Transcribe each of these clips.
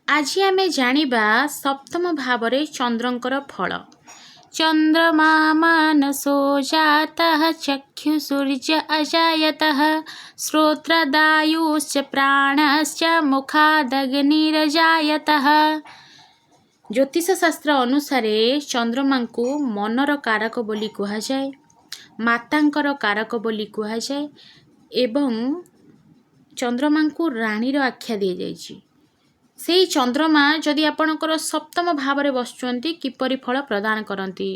आज आमे जानिबा सप्तम भावरे चंद्रंकर फल। चंद्रमा मानसो जातः चक्षु सूर्य अजायतः श्रोत्रदायुश्च प्राणश्च मुखादग्निरजायतः। ज्योतिष शास्त्र अनुसार चंद्रमा को मनर कारक बोली कहा जाए, मातांकर कारक बोली कहा जाए एवं चंद्रमा को रानीर आख्या दी जाइछि। से चंद्रमा जदि आपणकर सप्तम भाव में बसुंट किपरि फल प्रदान करती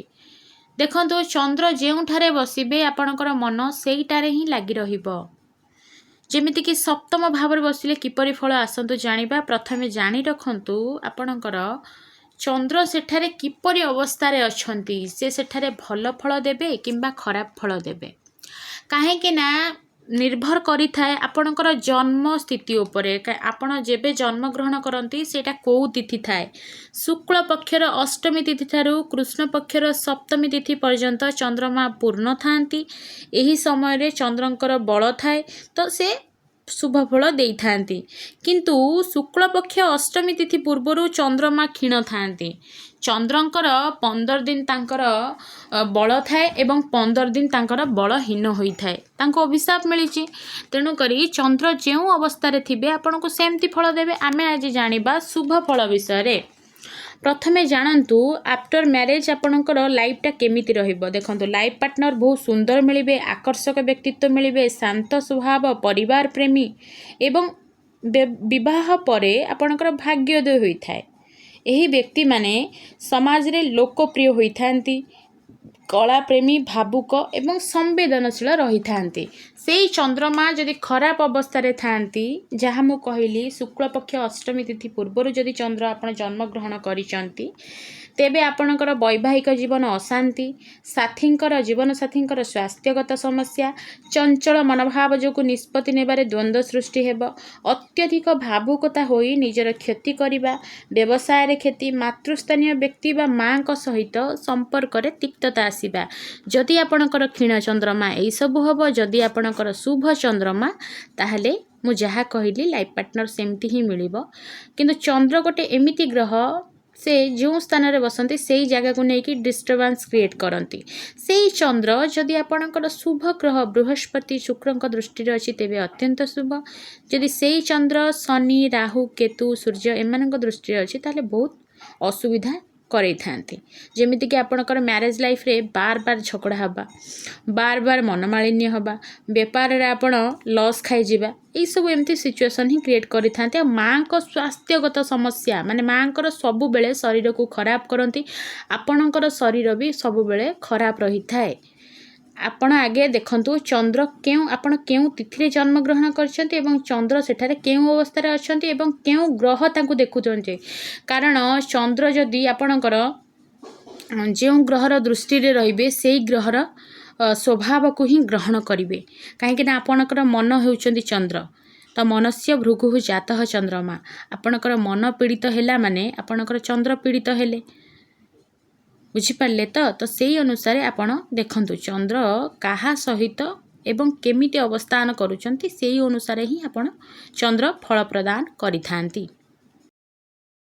देखो। चंद्र जेउठारे बसबे आपणकर मन सेइटारे ही लगी रहिबो। जेमिति कि सप्तम भाव में बसिले किपरि फल आसतु जानिबा। प्रथमे जानी रखंतु आपणकर चंद्र सेठारे किपरि अवस्था रे अछंती, से सेठारे भल फल देबे किंबा खराब फल देबे। काहेकि ना निर्भर करि थाए आपणकर जन्म स्थिति उपरे। आपण जेबे जन्म ग्रहण करती सेटा कौ तिथि थाए। शुक्ल पक्षर अष्टमी तिथि ठारू कृष्ण पक्षर सप्तमी तिथि पर्यंत चंद्रमा पूर्ण थांती। एही समय रे चंद्रंकर बल थाए तो से शुभ फल देई थांती। किंतु शुक्ल पक्ष अष्टमी तिथि पूर्वरु चंद्रमा क्षीण थांती। चंद्रंकर 15 दिन तांकर बल थाए एवं 15 दिन तांकर बलहीन होई थाए। तांको अभिशाप मिली। तेणु करी चंद्र जो अवस्था रे थिबे आपन को सेमती फल देबे। आमे आज जानिबा शुभ फल विषय रे। प्रथमे जानतु आफ्टर मैरिज आपणकर लाइफटा केमिति रहिबो। देखंतु लाइफ पार्टनर बहुत सुंदर मिलिबे, आकर्षक व्यक्तित्व मिलिबे, शांत स्वभाव, परिवार प्रेमी एवं विवाह परे आपणकर भाग्योदय होई थाए। एही व्यक्ति माने समाज रे लोकप्रिय होई थांती, कला प्रेमी, भावुक एवं संवेदनशील रही थांती। से चंद्रमा जदि खराब अवस्था रे थांती, जहाँ मु कहली शुक्ल पक्ष अष्टमी तिथि पूर्वर जदि चंद्र आपण जन्म ग्रहण करिसंती तेबे आपणकर वैवाहिक जीवन अशांति, साथींकर जीवन साथींकर स्वास्थ्यगत समस्या, चंचल मनोभाव जो निष्पत्ति नेबारे द्वंद्व सृष्टि हेब, अत्यधिक भावुकता होई निजर क्षति करिबा, व्यवसाय रे क्षति, मातृस्थानीय व्यक्ति बा मां को सहित संपर्क रे तिक्तता आसीबा। जदि आपणकर क्षीण चंद्रमा एई सब हबो। जदि आपणकर शुभ चंद्रमा ताहले मु जहा कहली लाइफ पार्टनर सेमती ही मिलिबो। किंतु चंद्र गोटे एमिति ग्रह से जो स्थान रे बसंती सेई जगह को नेकी डिस्टर्बेंस क्रिएट करती। सेई चंद्र जदि आपणकर शुभ ग्रह बृहस्पति शुक्रंक दृष्टि रे अछि तेबे अत्यंत शुभ। जदि सेई चंद्र शनि राहु केतु सूर्य एमानक दृष्टि रे अछि ताले बहुत असुविधा करे थांती। जेमिति कि आपणकर मैरिज लाइफ रे बार बार झगड़ा हबा, बार बार मनमालिन्य हबा, व्यापार रे आपण लॉस खाई जिबा, यही सब एमती सिचुएशन ही क्रिएट करि थांते। मां को स्वास्थ्यगत समस्या माने मां को सबु बेले शरीर को खराब करती, आपणकर शरीर भी सबु बेले खराब रही थाए। आपण आगे देखंतु चंद्र केउ आपण केउ तिथि रे जन्म ग्रहण करछंती एवं चंद्र सेठारे केउ अवस्था रे अछंती एवं केउ ग्रह तांकु देखुचंती। कारण चंद्र जदि आपणकर जो ग्रहर दृष्टि रे रहिबे सेई ग्रहर स्वभाव को ही ग्रहण करिवे। काहेकि ना आपणकर मन हेउचंती चंद्र, तो मनस्य भृगु जातः चंद्रमा। आपणकर मन पीड़ित हैला माने आपणकर चंद्र पीड़ित हेले। बुझिपारे तो सेई अनुसार आपण देखंतु चंद्र काहा सहित एवं केमिति अवस्थान करूचंती सेई अनुसार ही आपण चंद्र फल प्रदान करिथांती।